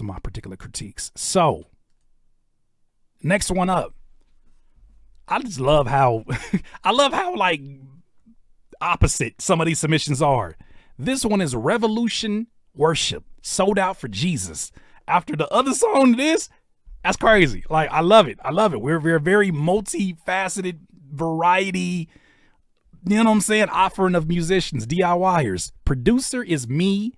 my particular critiques. So, next one up. I just love how like opposite some of these submissions are. This one is Revolution Worship, Sold Out for Jesus. After the other song this, that's crazy. Like, I love it. We're very multifaceted variety, you know what I'm saying, offering of musicians, DIYers. Producer is me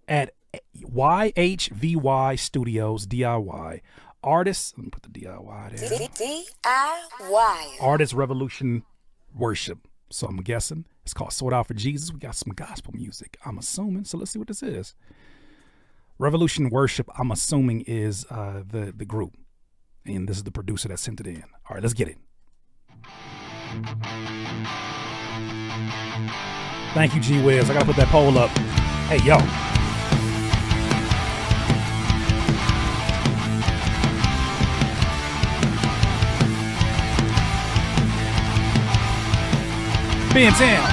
at YHVY Studios DIY. Artist, let me put the DIY there. DIY. Artist Revolution Worship. So I'm guessing it's called Sold Out for Jesus. We got some gospel music, I'm assuming. So let's see what this is. Revolution Worship, I'm assuming, is the group. And this is the producer that sent it in. All right, let's get it. Thank you, G Wiz. I gotta put that poll up. Hey, yo. Ben Town.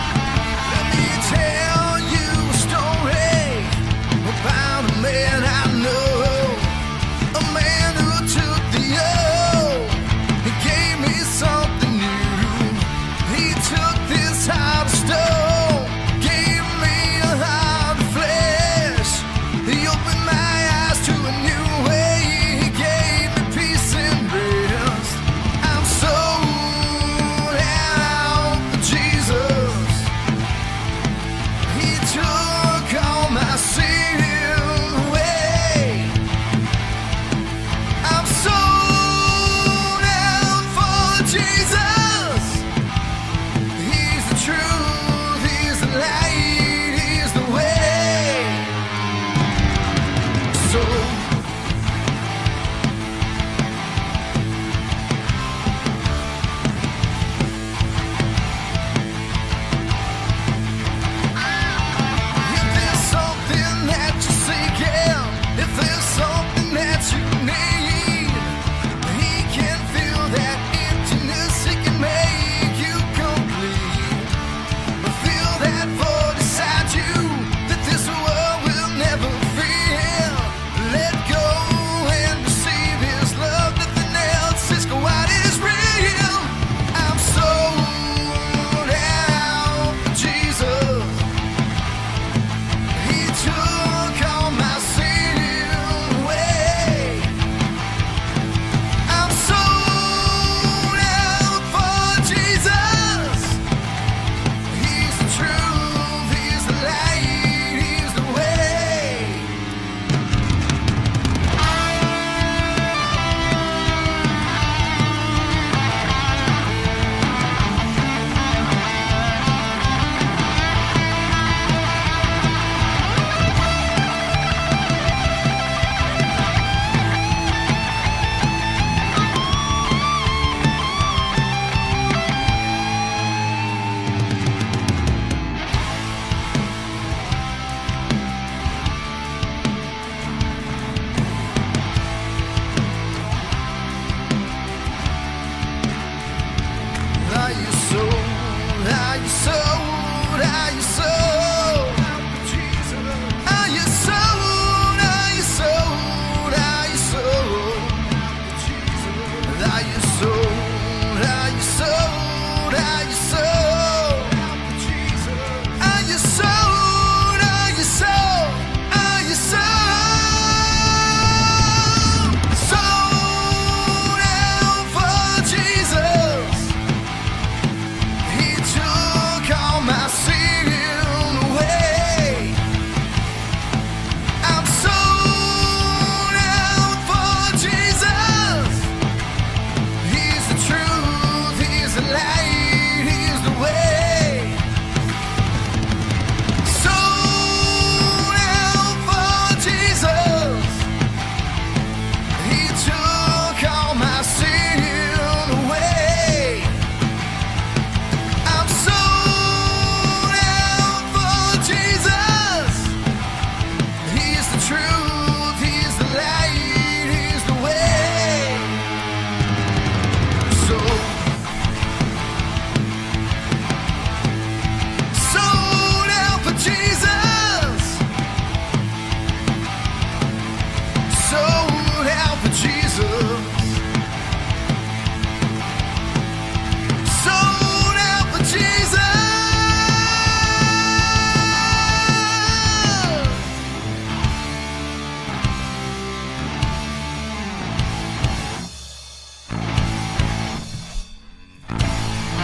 Let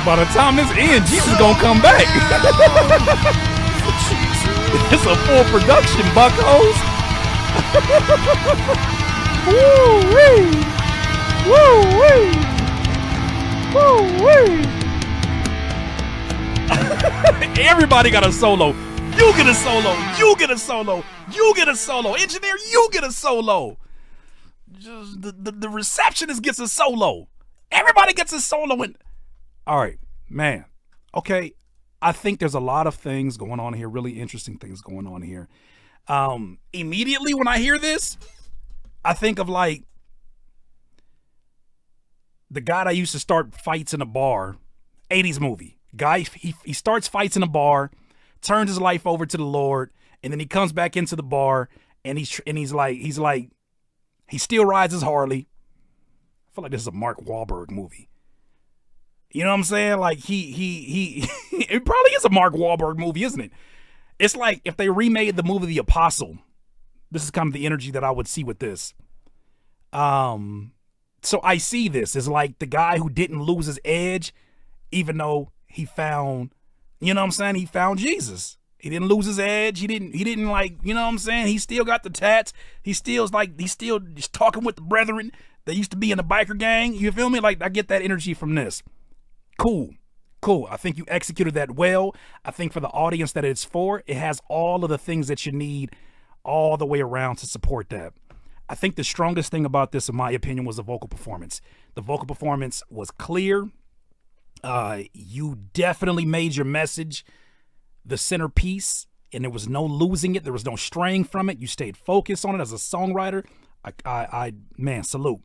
By the time this ends, Jesus gonna come back. It's a full production, buckos. Woo-wee. Woo-wee. Woo-wee. Everybody got a solo. You get a solo. You get a solo. You get a solo. Engineer, you get a solo. Just the receptionist gets a solo. Everybody gets a solo. All right, man. Okay, I think there's a lot of things going on here, really interesting things going on here. Immediately when I hear this, I think of like the guy that used to start fights in a bar, 80s movie. Guy, he starts fights in a bar, turns his life over to the Lord, and then he comes back into the bar and he's like he still rides his Harley. I feel like this is a Mark Wahlberg movie. You know what I'm saying? Like he it probably is a Mark Wahlberg movie, isn't it? It's like if they remade the movie The Apostle. This is kind of the energy that I would see with this. So I see this as like the guy who didn't lose his edge, even though he found, you know what I'm saying? He found Jesus. He didn't lose his edge. He didn't like, you know what I'm saying? He still got the tats. He's still just talking with the brethren that used to be in the biker gang. You feel me? Like I get that energy from this. Cool. I think you executed that well. I think for the audience that it's for, it has all of the things that you need all the way around to support that. I think the strongest thing about this, in my opinion, was the vocal performance. The vocal performance was clear. You definitely made your message the centerpiece, and there was no losing it. There was no straying from it. You stayed focused on it as a songwriter. Man, salute.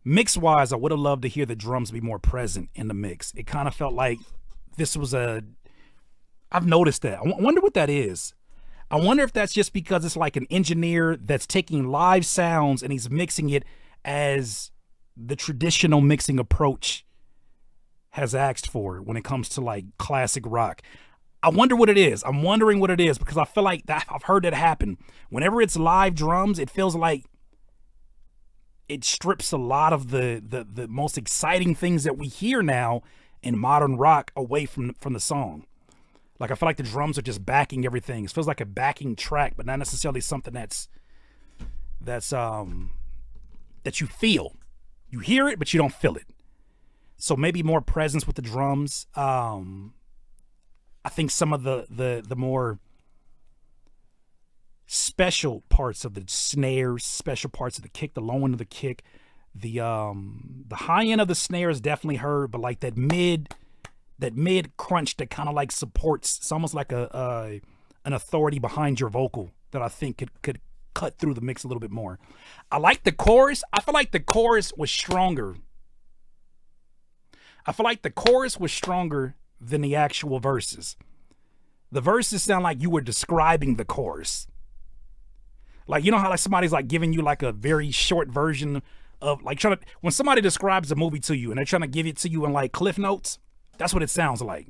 Mix-wise, I would have loved to hear the drums be more present in the mix. It kind of felt like this was I've noticed that. I wonder what that is. I wonder if that's just because it's like an engineer that's taking live sounds and he's mixing it as the traditional mixing approach has asked for when it comes to like classic rock. I wonder what it is. I'm wondering what it is because I feel like that I've heard that happen. Whenever it's live drums, it feels like it strips a lot of the most exciting things that we hear now in modern rock away from the song. Like I feel like the drums are just backing everything. It feels like a backing track, but not necessarily something that you feel. You hear it, but you don't feel it. So maybe more presence with the drums. I think some of the more special parts of the snares, special parts of the kick, the low end of the kick, the high end of the snare is definitely heard, but like that mid crunch that kind of like supports, it's almost like an authority behind your vocal that I think could cut through the mix a little bit more. I like the chorus. I feel like the chorus was stronger. Than the actual verses. The verses sound like you were describing the chorus. Like, you know how like somebody's like giving you like a very short version of like when somebody describes a movie to you and they're trying to give it to you in like Cliff Notes, that's what it sounds like.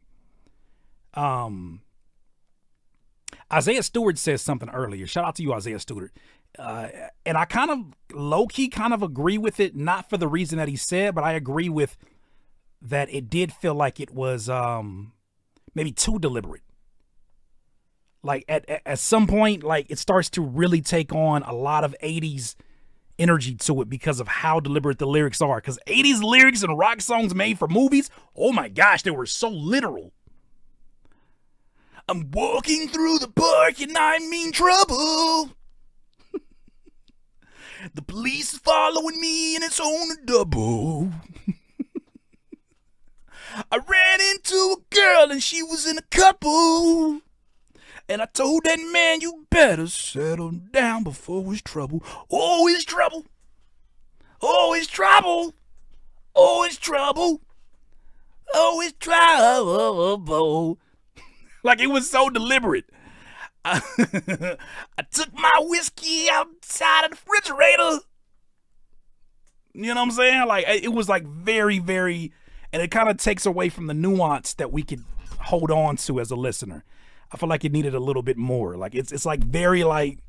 Isaiah Stewart says something earlier. Shout out to you, Isaiah Stewart. And I kind of low-key kind of agree with it, not for the reason that he said, but I agree with that it did feel like it was maybe too deliberate. Like at some point, like it starts to really take on a lot of 80s energy to it because of how deliberate the lyrics are. Because 80s lyrics and rock songs made for movies, oh my gosh, they were so literal. I'm walking through the park and I mean trouble. The police is following me and it's on a double. I ran into a girl and she was in a couple. And I told that man, you better settle down before it's trouble. Oh, it's trouble. Oh, it's trouble. Oh, it's trouble. Oh, it's trouble. Like it was so deliberate. I took my whiskey outside of the refrigerator. You know what I'm saying? Like it was like very, very, and it kind of takes away from the nuance that we could hold on to as a listener. I feel like it needed a little bit more. Like it's like very like,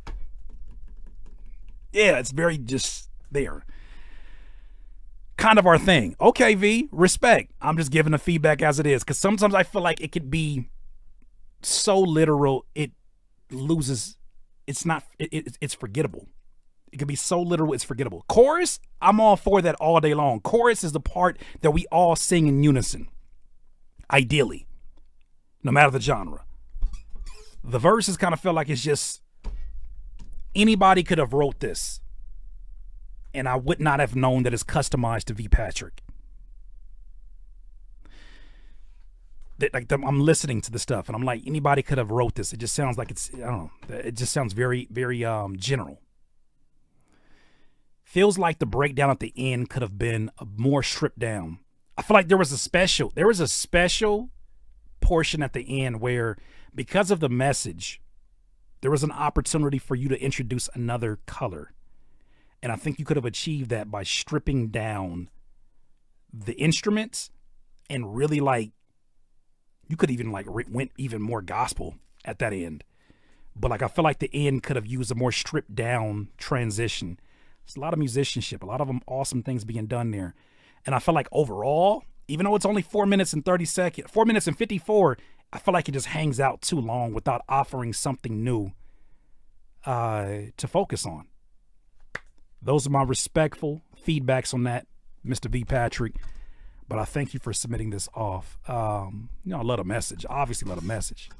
yeah, it's very just there. kind of our thing. Okay, V, respect. I'm just giving the feedback as it is, because sometimes I feel like it could be so literal it loses. It's not. It's forgettable. It could be so literal it's forgettable. Chorus, I'm all for that all day long. Chorus is the part that we all sing in unison, ideally, no matter the genre. The verses kind of feel like it's just anybody could have wrote this, and I would not have known that it's customized to V Patrick. I'm listening to the stuff, and I'm like, anybody could have wrote this. It just sounds like it's, I don't know. It just sounds very, very general. Feels like the breakdown at the end could have been more stripped down. I feel like there was a special portion at the end where, because of the message, there was an opportunity for you to introduce another color. And I think you could have achieved that by stripping down the instruments and really, like, you could even like went even more gospel at that end. But like, I feel like the end could have used a more stripped down transition. There's a lot of musicianship, a lot of them awesome things being done there. And I feel like overall, even though it's only 4 minutes and 30 seconds, 4 minutes and 54, I feel like it just hangs out too long without offering something new to focus on. Those are my respectful feedbacks on that, Mr. V Patrick. But I thank you for submitting this off. I love a message. Obviously love a message.